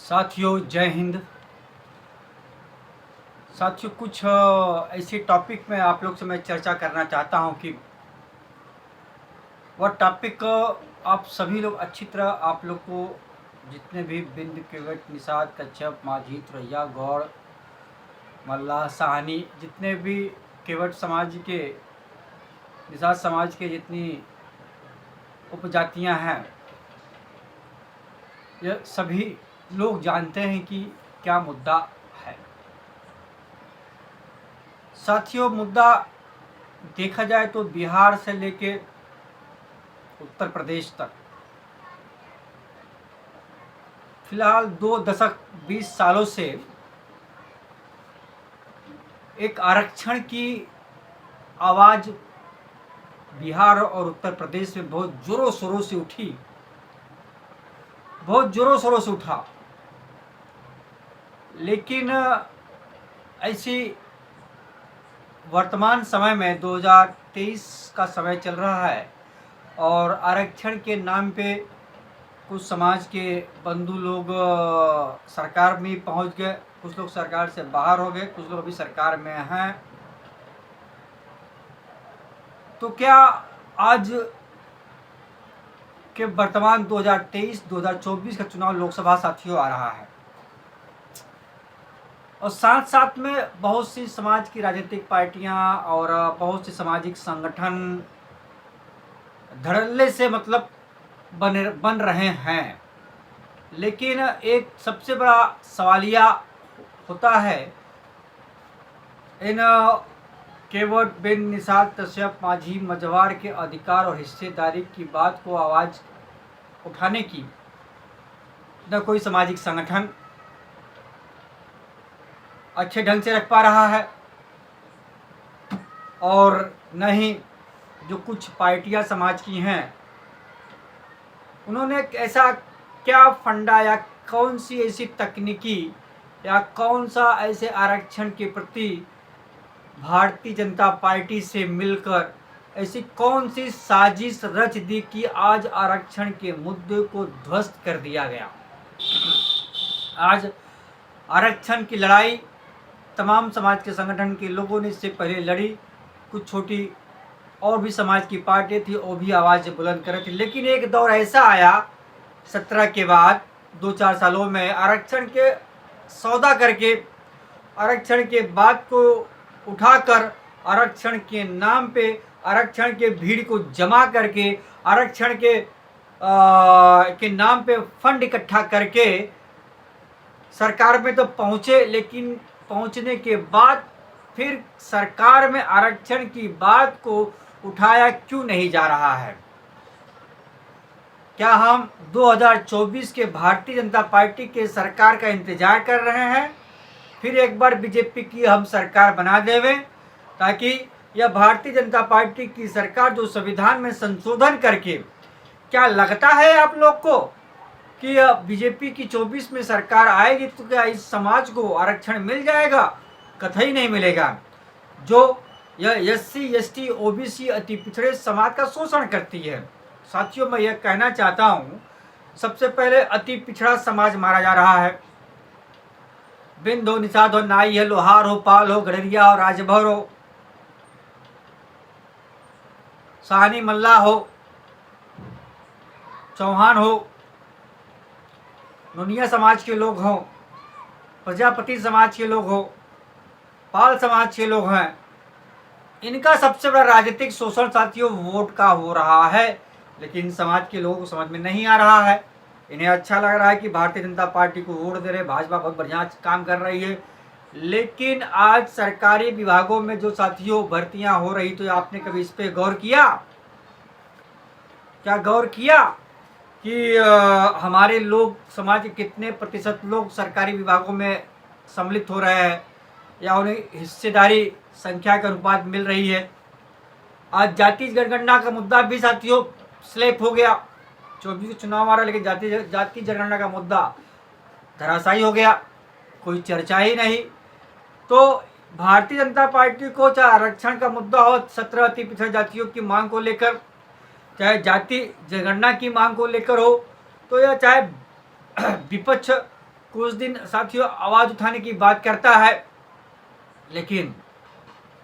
साथियों जय हिंद। साथियों कुछ ऐसे टॉपिक में आप लोग से मैं चर्चा करना चाहता हूं कि वह टॉपिक आप सभी लोग अच्छी तरह आप लोग को जितने भी बिंद केवट निषाद कच्छप माझी तुरैया गौड़ मल्लाह साहनी जितने भी केवट समाज के निषाद समाज के जितनी उपजातियां हैं यह सभी लोग जानते हैं कि क्या मुद्दा है। साथियों मुद्दा देखा जाए तो बिहार से लेके उत्तर प्रदेश तक फिलहाल 2 दशक 20 सालों से एक आरक्षण की आवाज़ बिहार और उत्तर प्रदेश में बहुत जोरों शोरों से उठी, बहुत जोरों शोरों से उठा। लेकिन ऐसी वर्तमान समय में 2023 का समय चल रहा है और आरक्षण के नाम पे कुछ समाज के बंधु लोग सरकार में पहुंच गए, कुछ लोग सरकार से बाहर हो गए, कुछ लोग अभी सरकार में हैं। तो क्या आज के वर्तमान 2023-2024 का चुनाव लोकसभा साथियों आ रहा है और साथ साथ में बहुत सी समाज की राजनीतिक पार्टियां और बहुत से सामाजिक संगठन धड़ल्ले से मतलब बन रहे हैं। लेकिन एक सबसे बड़ा सवालिया होता है इन केवट बिन निषाद कश्यप माझी मझवार के अधिकार और हिस्सेदारी की बात को आवाज़ उठाने की न कोई सामाजिक संगठन अच्छे ढंग से रख पा रहा है और न ही जो कुछ पार्टियां समाज की हैं उन्होंने ऐसा क्या फंडा या कौन सी ऐसी तकनीकी या कौन सा ऐसे आरक्षण के प्रति भारतीय जनता पार्टी से मिलकर ऐसी कौन सी साजिश रच दी कि आज आरक्षण के मुद्दे को ध्वस्त कर दिया गया। आज आरक्षण की लड़ाई तमाम समाज के संगठन के लोगों ने इससे पहले लड़ी, कुछ छोटी और भी समाज की पार्टी थी वो भी आवाज़ बुलंद कर रही थी। लेकिन एक दौर ऐसा आया 17 के बाद 2-4 सालों में आरक्षण के सौदा करके आरक्षण के बात को उठाकर आरक्षण के नाम पे आरक्षण के भीड़ को जमा करके आरक्षण के नाम पे फंड इकट्ठा करके सरकार में तो पहुँचे, लेकिन पहुँचने के बाद फिर सरकार में आरक्षण की बात को उठाया क्यों नहीं जा रहा है। क्या हम 2024 के भारतीय जनता पार्टी के सरकार का इंतजार कर रहे हैं फिर एक बार बीजेपी की हम सरकार बना देवें ताकि यह भारतीय जनता पार्टी की सरकार जो संविधान में संशोधन करके, क्या लगता है आप लोग को कि बीजेपी की 24 में सरकार आएगी तो क्या इस समाज को आरक्षण मिल जाएगा? कतई नहीं मिलेगा। जो यह SC ST OBC अति पिछड़े समाज का शोषण करती है। साथियों मैं यह कहना चाहता हूँ, सबसे पहले अति पिछड़ा समाज मारा जा रहा है। बिंद हो, निषाद हो, नाई है, लोहार हो, पाल हो, गडरिया हो, राजभर हो, साहनी मल्ला हो, चौहान हो, नुनिया समाज के लोग हों, प्रजापति समाज के लोग हो, पाल समाज के लोग हैं, इनका सबसे बड़ा राजनीतिक शोषण साथियों वोट का हो रहा है। लेकिन समाज के लोगों को समझ में नहीं आ रहा है। इन्हें अच्छा लग रहा है कि भारतीय जनता पार्टी को वोट दे रहे, भाजपा बहुत बढ़िया काम कर रही है। लेकिन आज सरकारी विभागों में जो साथियों भर्तियां हो रही, तो आपने कभी इस पे गौर किया? क्या गौर किया कि हमारे लोग समाज के कितने प्रतिशत लोग सरकारी विभागों में सम्मिलित हो रहे हैं या उन्हें हिस्सेदारी संख्या के अनुपात मिल रही है? आज जाति जनगणना का मुद्दा भी साथियों स्लेप हो गया। 24 चुनाव आ रहा, लेकिन जाति जनगणना का मुद्दा धराशायी हो गया, कोई चर्चा ही नहीं। तो भारतीय जनता पार्टी को चाहे आरक्षण का मुद्दा हो, 17 अति पिछड़ जातियों की मांग को लेकर, चाहे जाति जनगणना की मांग को लेकर हो, तो यह चाहे विपक्ष कुछ दिन साथियों आवाज़ उठाने की बात करता है, लेकिन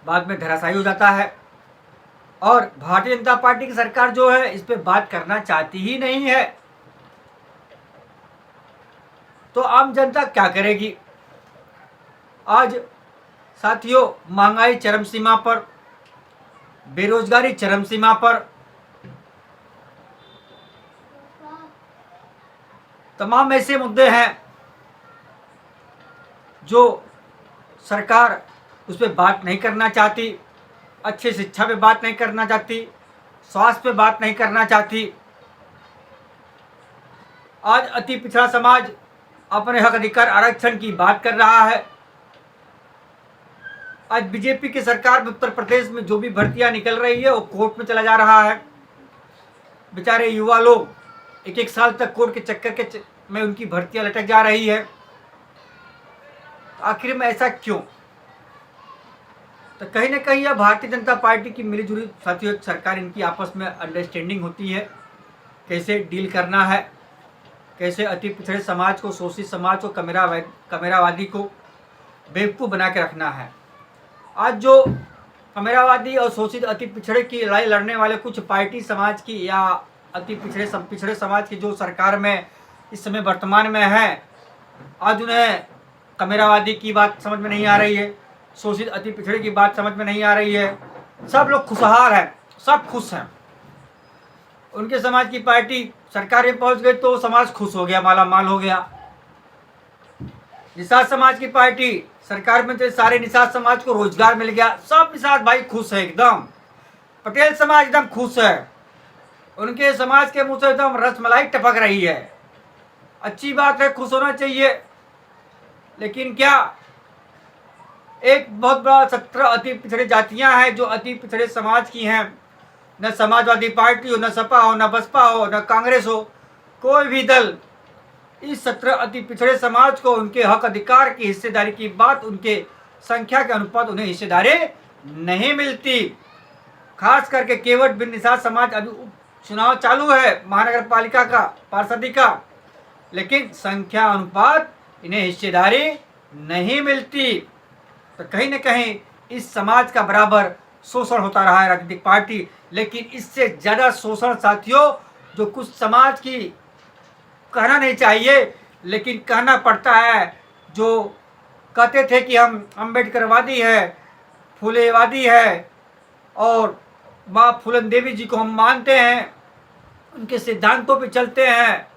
बाद में धराशायी हो जाता है। और भारतीय जनता पार्टी की सरकार जो है इस पे बात करना चाहती ही नहीं है। तो आम जनता क्या करेगी? आज साथियों महंगाई चरम सीमा पर, बेरोजगारी चरम सीमा पर, तमाम ऐसे मुद्दे हैं जो सरकार उस पर बात नहीं करना चाहती। अच्छी शिक्षा पे बात नहीं करना चाहती, स्वास्थ्य पे बात नहीं करना चाहती। आज अति पिछड़ा समाज अपने हक अधिकार आरक्षण की बात कर रहा है। आज बीजेपी की सरकार में उत्तर प्रदेश में जो भी भर्तियां निकल रही है वो कोर्ट में चला जा रहा है। बेचारे युवा लोग एक एक साल तक कोर्ट के चक्कर में उनकी भर्तियां लटक जा रही है। आखिर में ऐसा क्यों? तो कहीं ना कहीं यह भारतीय जनता पार्टी की मिलीजुली साथियों सरकार, इनकी आपस में अंडरस्टैंडिंग होती है कैसे डील करना है, कैसे अति पिछड़े समाज को, शोषित समाज को, कमेरावादी को बेवकूफ़ बना के रखना है। आज जो कमेरावादी और शोषित अति पिछड़े की लड़ाई लड़ने वाले कुछ पार्टी समाज की या अति पिछड़े समाज की जो सरकार में इस समय वर्तमान में है, आज उन्हें कमेरावादी की बात समझ में नहीं आ रही है, शोषित अति पिछड़े की बात समझ में नहीं आ रही है। सब लोग खुशहाल हैं, सब खुश हैं। उनके समाज की पार्टी सरकार में पहुंच गई तो समाज खुश हो गया, माला माल हो गया। निषाद समाज की पार्टी सरकार में, तो सारे निषाद समाज को रोजगार मिल गया, सब निषाद भाई खुश है एकदम। पटेल समाज एकदम खुश है, उनके समाज के मुंह से एकदम रसमलाई टपक रही है। अच्छी बात है, खुश होना चाहिए। लेकिन क्या एक बहुत बड़ा 17 अति पिछड़े जातियां हैं जो अति पिछड़े समाज की हैं। न समाजवादी पार्टी हो, न सपा हो, न बसपा हो, न कांग्रेस हो, कोई भी दल इस 17 अति पिछड़े समाज को उनके हक अधिकार की हिस्सेदारी की बात, उनके संख्या के अनुपात उन्हें हिस्सेदारी नहीं मिलती। खास करके केवट बिन निषाद समाज, अभी चुनाव चालू है महानगर पालिका का, पार्षदी का, लेकिन संख्या अनुपात इन्हें हिस्सेदारी नहीं मिलती। तो कहीं न कहीं इस समाज का बराबर शोषण होता रहा है राजनीतिक पार्टी। लेकिन इससे ज़्यादा शोषण साथियों जो कुछ समाज की कहना नहीं चाहिए लेकिन कहना पड़ता है, जो कहते थे कि हम अम्बेडकरवादी है, फुलेवादी है और माँ फूलन देवी जी को हम मानते हैं, उनके सिद्धांतों पे चलते हैं,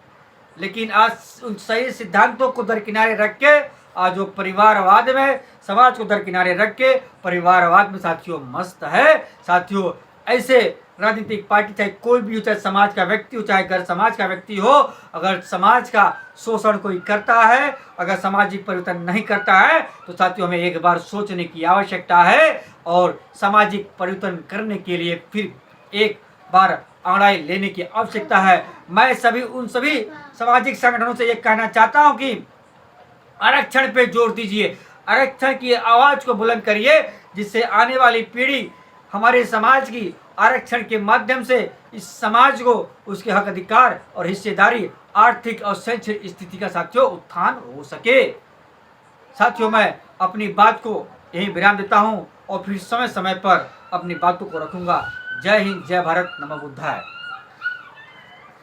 लेकिन आज उन सही सिद्धांतों को दरकिनारे रख के आज वो परिवारवाद में, समाज को दरकिनारे रख के परिवारवाद में साथियों मस्त है। साथियों ऐसे राजनीतिक पार्टी चाहे कोई भी हो, चाहे समाज का व्यक्ति हो, चाहे गैर समाज का व्यक्ति हो, अगर समाज का शोषण कोई करता है, अगर सामाजिक परिवर्तन नहीं करता है तो साथियों हमें एक बार सोचने की आवश्यकता है और सामाजिक परिवर्तन करने के लिए फिर एक बार अंगड़ाई लेने की आवश्यकता है। मैं उन सभी सामाजिक संगठनों से ये कहना चाहता हूँ कि आरक्षण पे जोर दीजिए, आरक्षण की आवाज़ को बुलंद करिए, जिससे आने वाली पीढ़ी हमारे समाज की आरक्षण के माध्यम से इस समाज को उसके हक अधिकार और हिस्सेदारी, आर्थिक और शैक्षणिक स्थिति का साथियों उत्थान हो सके। साथियों मैं अपनी बात को यहीं विराम देता हूं और फिर समय समय पर अपनी बातों को रखूंगा। जय हिंद, जय भारत, नमो बुद्धाय।